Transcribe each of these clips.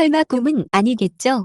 설마 꿈은 아니겠죠?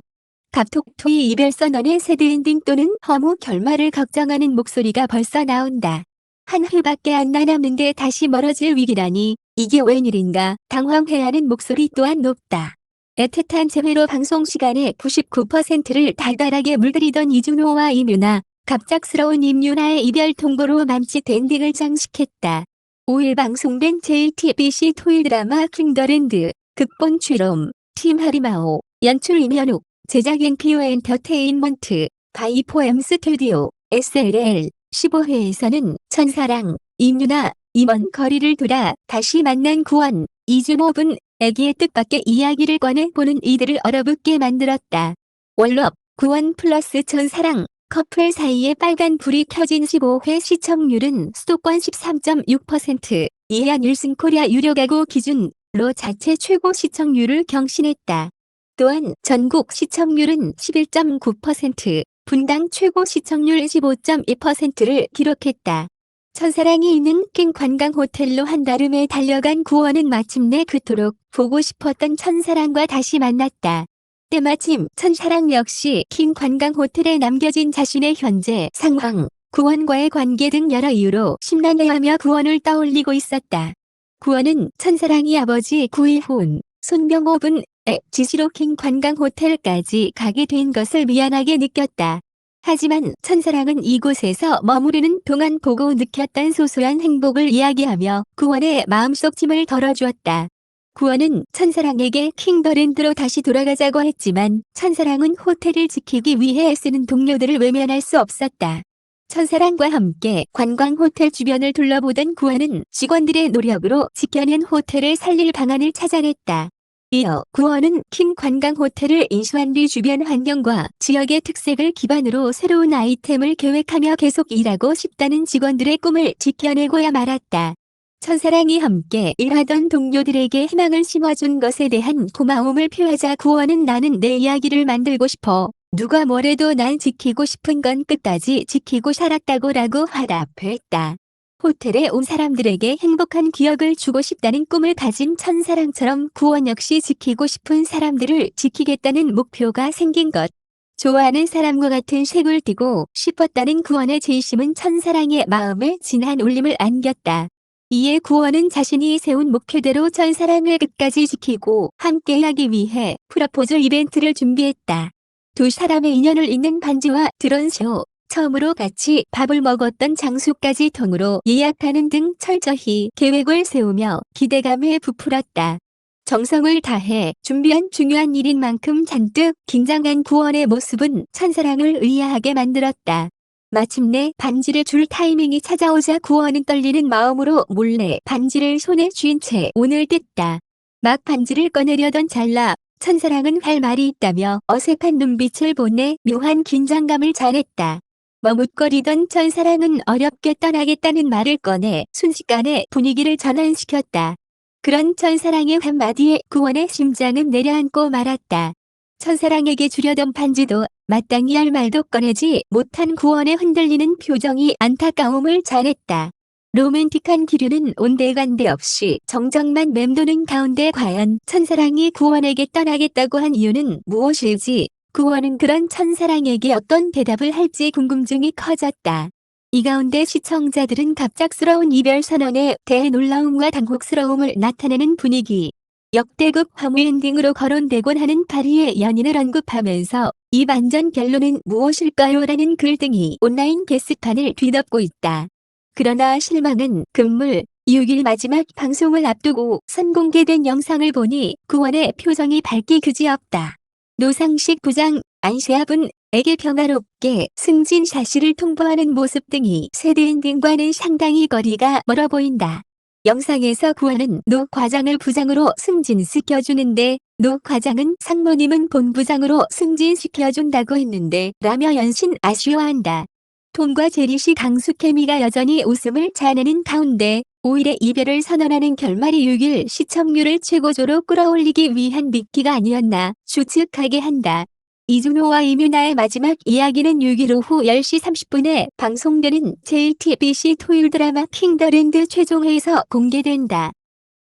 갑툭튀 이별 선언의 새드엔딩 또는 허무 결말을 걱정하는 목소리가 벌써 나온다. 한 회밖에 안 남았는데 다시 멀어질 위기라니 이게 웬일인가 당황해야 하는 목소리 또한 높다. 애틋한 재회로 방송 시간의 99%를 달달하게 물들이던 이준호와 임유나, 갑작스러운 임유나의 이별 통보로 맘칫 엔딩을 장식했다. 5일 방송된 JTBC 토요일 드라마 킹더랜드, 극본 최롬, 팀 하리마오, 연출 임현욱, 제작 NPO 엔터테인먼트, 바이포엠 스튜디오, SLL, 15회에서는 천사랑, 임유나, 임원 거리를 두라 다시 만난 구원, 이준호분, 애기의 뜻밖의 이야기를 꺼내보는 이들을 얼어붙게 만들었다. 월럽, 구원 플러스 천사랑, 커플 사이에 빨간 불이 켜진 15회 시청률은 수도권 13.6%, 이해한 1승 코리아 유료 가구 기준로 자체 최고 시청률을 경신했다. 또한 전국 시청률은 11.9%, 분당 최고 시청률 15.2%를 기록했다. 천사랑이 있는 킹 관광 호텔로 한달음에 달려간 구원은 마침내 그토록 보고 싶었던 천사랑과 다시 만났다. 때마침 천사랑 역시 킹 관광 호텔에 남겨진 자신의 현재 상황, 구원과의 관계 등 여러 이유로 심란해하며 구원을 떠올리고 있었다. 구원은 천사랑이 아버지 구일훈, 손병호분의 지시로 킹 관광 호텔까지 가게 된 것을 미안하게 느꼈다. 하지만 천사랑은 이곳에서 머무르는 동안 보고 느꼈던 소소한 행복을 이야기하며 구원의 마음속 짐을 덜어주었다. 구원은 천사랑에게 킹더랜드로 다시 돌아가자고 했지만 천사랑은 호텔을 지키기 위해 애쓰는 동료들을 외면할 수 없었다. 천사랑과 함께 관광 호텔 주변을 둘러보던 구원은 직원들의 노력으로 지켜낸 호텔을 살릴 방안을 찾아냈다. 이어 구원은 킹 관광 호텔을 인수한 뒤 주변 환경과 지역의 특색을 기반으로 새로운 아이템을 계획하며 계속 일하고 싶다는 직원들의 꿈을 지켜내고야 말았다. 천사랑이 함께 일하던 동료들에게 희망을 심어준 것에 대한 고마움을 표하자 구원은 나는 내 이야기를 만들고 싶어. 누가 뭐래도 난 지키고 싶은 건 끝까지 지키고 살았다고라고 화답했다. 호텔에 온 사람들에게 행복한 기억을 주고 싶다는 꿈을 가진 천사랑처럼 구원 역시 지키고 싶은 사람들을 지키겠다는 목표가 생긴 것. 좋아하는 사람과 같은 색을 띠고 싶었다는 구원의 진심은 천사랑의 마음에 진한 울림을 안겼다. 이에 구원은 자신이 세운 목표대로 천사랑을 끝까지 지키고 함께하기 위해 프러포즈 이벤트를 준비했다. 두 사람의 인연을 잇는 반지와 드론쇼, 처음으로 같이 밥을 먹었던 장소까지 통으로 예약하는 등 철저히 계획을 세우며 기대감에 부풀었다. 정성을 다해 준비한 중요한 일인 만큼 잔뜩 긴장한 구원의 모습은 천사랑을 의아하게 만들었다. 마침내 반지를 줄 타이밍이 찾아오자 구원은 떨리는 마음으로 몰래 반지를 손에 쥔 채 오늘 뗐다. 막 반지를 꺼내려던 찰나 천사랑은 할 말이 있다며 어색한 눈빛을 보내 묘한 긴장감을 자냈다. 머뭇거리던 천사랑은 어렵게 떠나겠다는 말을 꺼내 순식간에 분위기를 전환시켰다. 그런 천사랑의 한마디에 구원의 심장은 내려앉고 말았다. 천사랑에게 주려던 반지도 마땅히 할 말도 꺼내지 못한 구원의 흔들리는 표정이 안타까움을 자냈다. 로맨틱한 기류는 온데간데 없이 정적만 맴도는 가운데 과연 천사랑이 구원에게 떠나겠다고 한 이유는 무엇일지, 구원은 그런 천사랑에게 어떤 대답을 할지 궁금증이 커졌다. 이 가운데 시청자들은 갑작스러운 이별 선언에 대해 놀라움과 당혹스러움을 나타내는 분위기. 역대급 화무 엔딩으로 거론되곤 하는 파리의 연인을 언급하면서 이 반전 결론은 무엇일까요? 라는 글 등이 온라인 게시판을 뒤덮고 있다. 그러나 실망은 금물. 6일 마지막 방송을 앞두고 선공개된 영상을 보니 구원의 표정이 밝기 그지없다. 노상식 부장, 안시아분에게 평화롭게 승진 사실을 통보하는 모습 등이 새드엔딩과는 상당히 거리가 멀어 보인다. 영상에서 구원은 노 과장을 부장으로 승진시켜주는데 노 과장은 상무님은 본부장으로 승진시켜준다고 했는데 라며 연신 아쉬워한다. 톰과 제리씨 강수 케미가 여전히 웃음을 자아내는 가운데 5일의 이별을 선언하는 결말이 6일 시청률을 최고조로 끌어올리기 위한 미끼가 아니었나 추측하게 한다. 이준호와 임유나의 마지막 이야기는 6일 오후 10시 30분에 방송되는 JTBC 토요일 드라마 킹더랜드 최종회에서 공개된다.